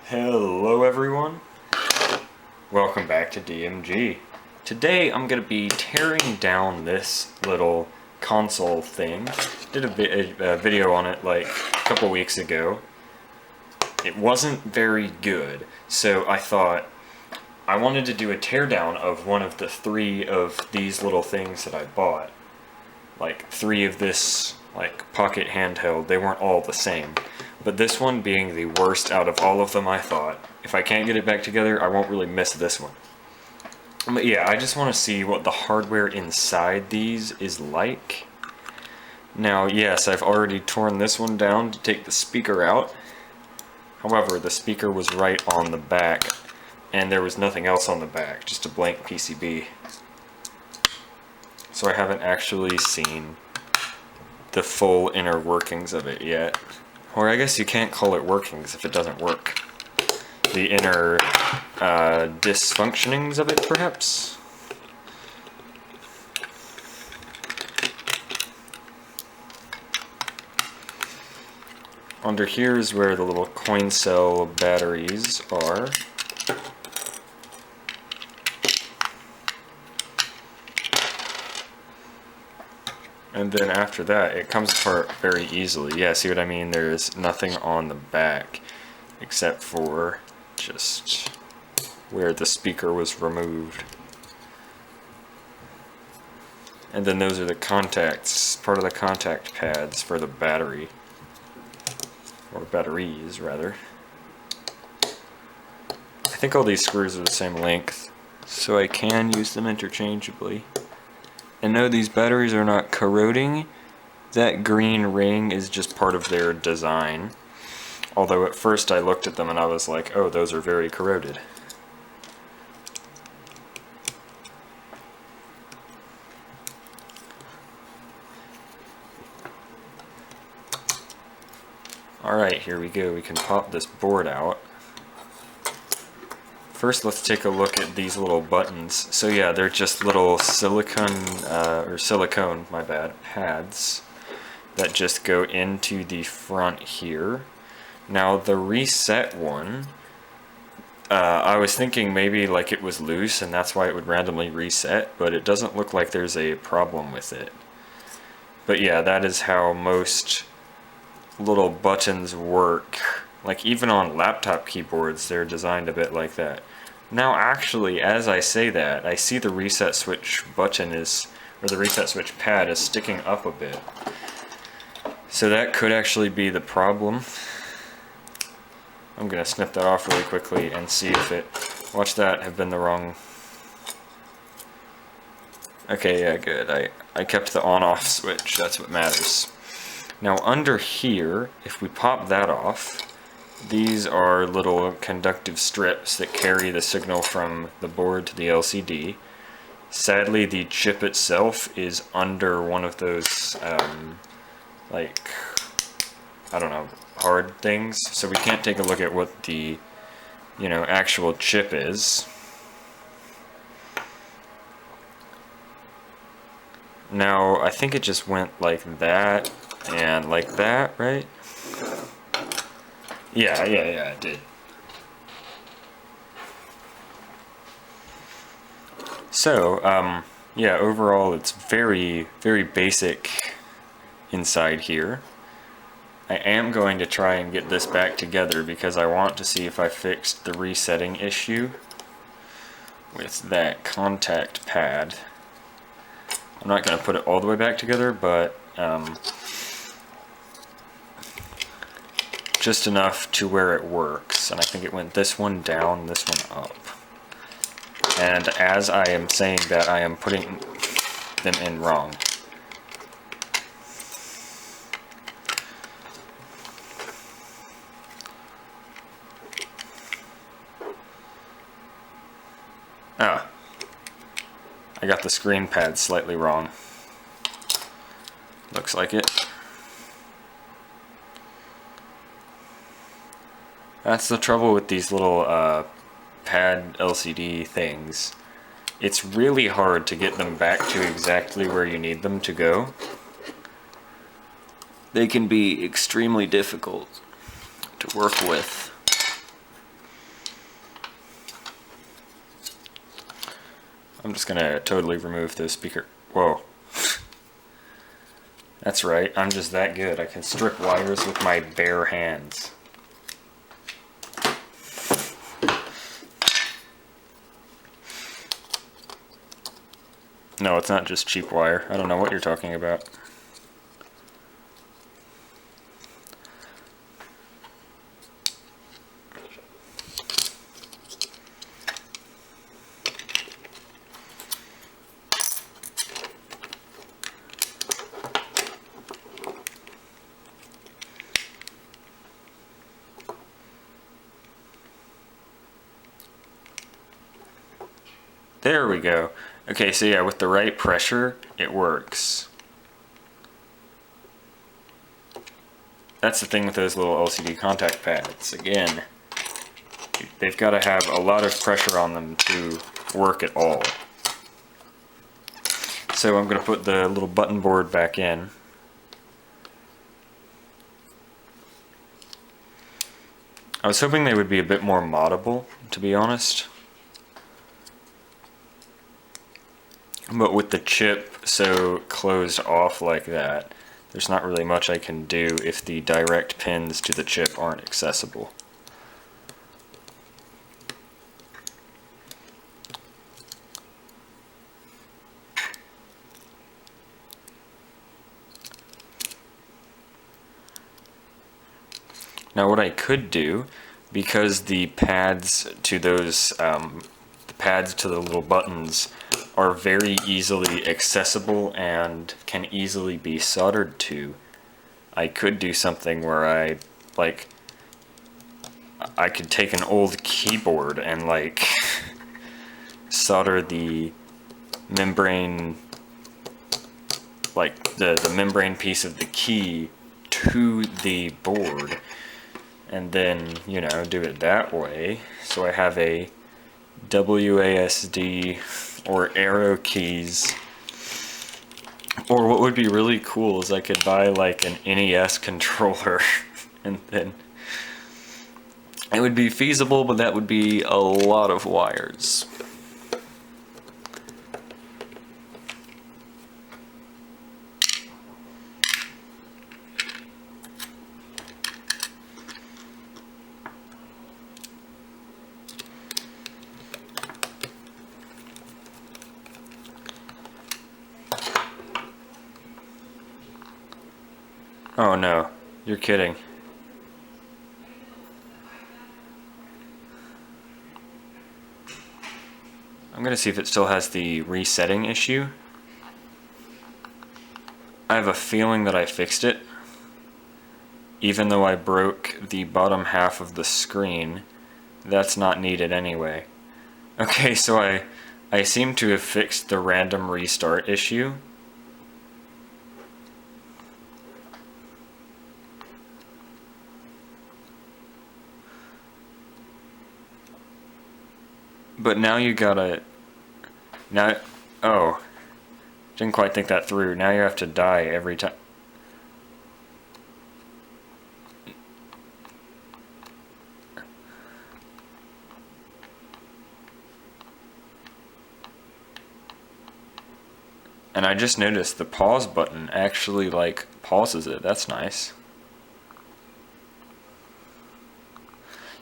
Hello everyone, welcome back to DMG. Today I'm going to be tearing down this little console thing. Did a video on it like a couple weeks ago. It wasn't very good, so I thought I wanted to do a teardown of one of the three of these little things that I bought. Like three of this like pocket handheld. They weren't all the same. But this one being the worst out of all of them, I thought, if I can't get it back together, I won't really miss this one. But yeah, I just want to see what the hardware inside these is like. Now, yes, I've already torn this one down to take the speaker out. However, the speaker was right on the back, and there was nothing else on the back, just a blank PCB. So I haven't actually seen the full inner workings of it yet. Or I guess you can't call it workings if it doesn't work. The inner dysfunctionings of it, perhaps? Under here is where the little coin cell batteries are. And then after that, it comes apart very easily. Yeah, see what I mean? There's nothing on the back except for just where the speaker was removed. And then those are the contacts, part of the contact pads for the battery. Or batteries, rather. I think all these screws are the same length, so I can use them interchangeably. And no, these batteries are not corroding. That green ring is just part of their design. Although at first I looked at them and I was like, oh, those are very corroded. Alright, here we go. We can pop this board out. First, let's take a look at these little buttons. So yeah, they're just little silicone, my bad, pads that just go into the front here. Now the reset one, I was thinking maybe like it was loose and that's why it would randomly reset, but it doesn't look like there's a problem with it. But yeah, that is how most little buttons work. Like even on laptop keyboards, they're designed a bit like that. Now actually, as I say that, I see the reset switch button is, or the reset switch pad is sticking up a bit. So that could actually be the problem. I'm gonna snip that off really quickly and see if it, watch that have been the wrong. Okay, yeah, good. I kept the on-off switch, that's what matters. Now under here, if we pop that off, these are little conductive strips that carry the signal from the board to the LCD. Sadly, the chip itself is under one of those, like, I don't know, hard things. So we can't take a look at what the, actual chip is. Now, I think it just went like that and like that, right? Yeah, it did. So, yeah, overall it's very, very basic inside here. I am going to try and get this back together because I want to see if I fixed the resetting issue with that contact pad. I'm not going to put it all the way back together, but just enough to where it works. And I think it went this one down, this one up. And as I am saying that, I am putting them in wrong. Ah, I got the screen pad slightly wrong. Looks like it. That's the trouble with these little pad LCD things. It's really hard to get them back to exactly where you need them to go. They can be extremely difficult to work with. I'm just gonna totally remove the speaker. Whoa. That's right, I'm just that good. I can strip wires with my bare hands. No, it's not just cheap wire. I don't know what you're talking about. There we go. Okay, so yeah, with the right pressure, it works. That's the thing with those little LCD contact pads. Again, they've got to have a lot of pressure on them to work at all. So I'm going to put the little button board back in. I was hoping they would be a bit more moddable, to be honest. But with the chip so closed off like that, there's not really much I can do if the direct pins to the chip aren't accessible. Now what I could do, because the pads to those, the pads to the little buttons are very easily accessible and can easily be soldered to, I could do something where I could take an old keyboard and like solder the membrane, like the membrane piece of the key to the board, and then, you know, do it that way. So I have a WASD or arrow keys. Or what would be really cool is I could buy like an NES controller and then it would be feasible, but that would be a lot of wires. Oh no, you're kidding. I'm gonna see if it still has the resetting issue. I have a feeling that I fixed it. Even though I broke the bottom half of the screen, that's not needed anyway. Okay, so I seem to have fixed the random restart issue. But now you gotta, oh, didn't quite think that through. Now you have to die every time. And I just noticed the pause button actually like pauses it. That's nice.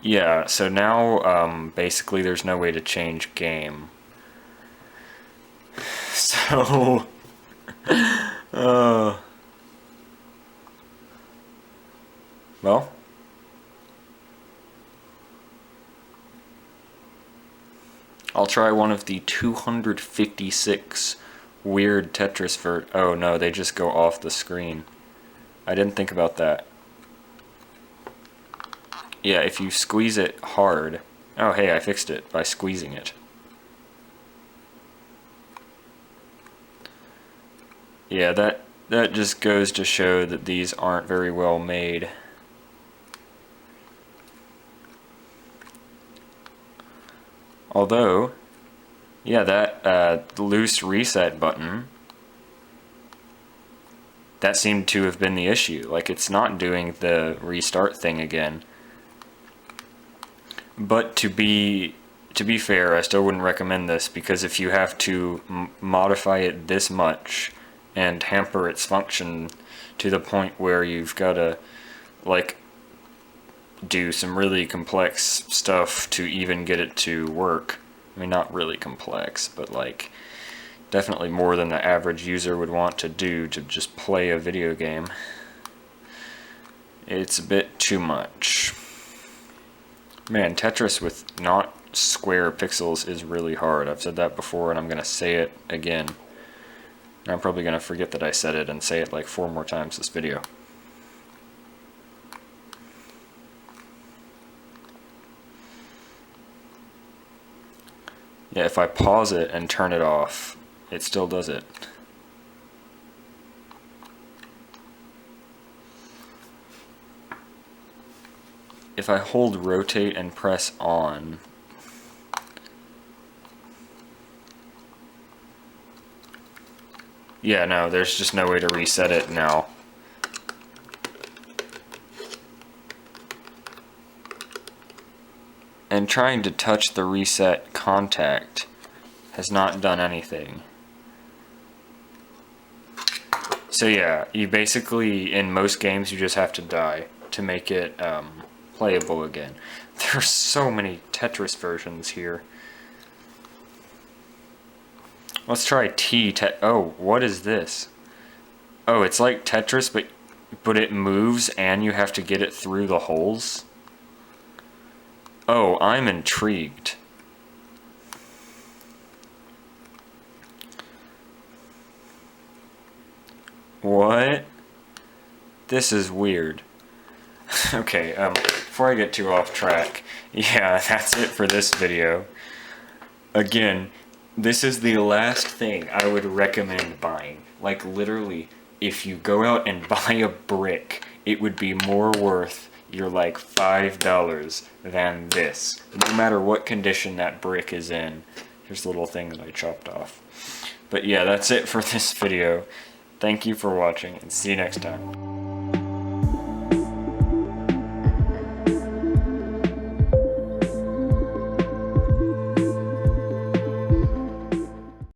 Yeah, so now basically there's no way to change game. So, well, I'll try one of the 256 weird Tetris oh no, they just go off the screen. I didn't think about that. Yeah, if you squeeze it hard... Oh hey, I fixed it by squeezing it. Yeah, that just goes to show that these aren't very well made. Although, yeah, that loose reset button, that seemed to have been the issue. Like, it's not doing the restart thing again. But to to be fair, I still wouldn't recommend this, because if you have to modify it this much and hamper its function to the point where you've got to like do some really complex stuff to even get it to work. I mean, not really complex, but like definitely more than the average user would want to do to just play a video game. It's a bit too much. Man, Tetris with not square pixels is really hard. I've said that before and I'm going to say it again. And I'm probably going to forget that I said it and say it like 4 more times this video. Yeah, if I pause it and turn it off, it still does it. If I hold rotate and press on, yeah, no, there's just no way to reset it now. And trying to touch the reset contact has not done anything. So yeah, you basically, in most games, you just have to die to make it playable again. There's so many Tetris versions here. Let's try Oh, what is this? Oh, it's like Tetris, but it moves and you have to get it through the holes. Oh, I'm intrigued. What? This is weird. Okay, before I get too off track, yeah, that's it for this video. Again, this is the last thing I would recommend buying. Like, literally, if you go out and buy a brick, it would be more worth your like $5 than this, no matter what condition that brick is in. Here's the little thing that I chopped off. But yeah, that's it for this video. Thank you for watching, and see you next time.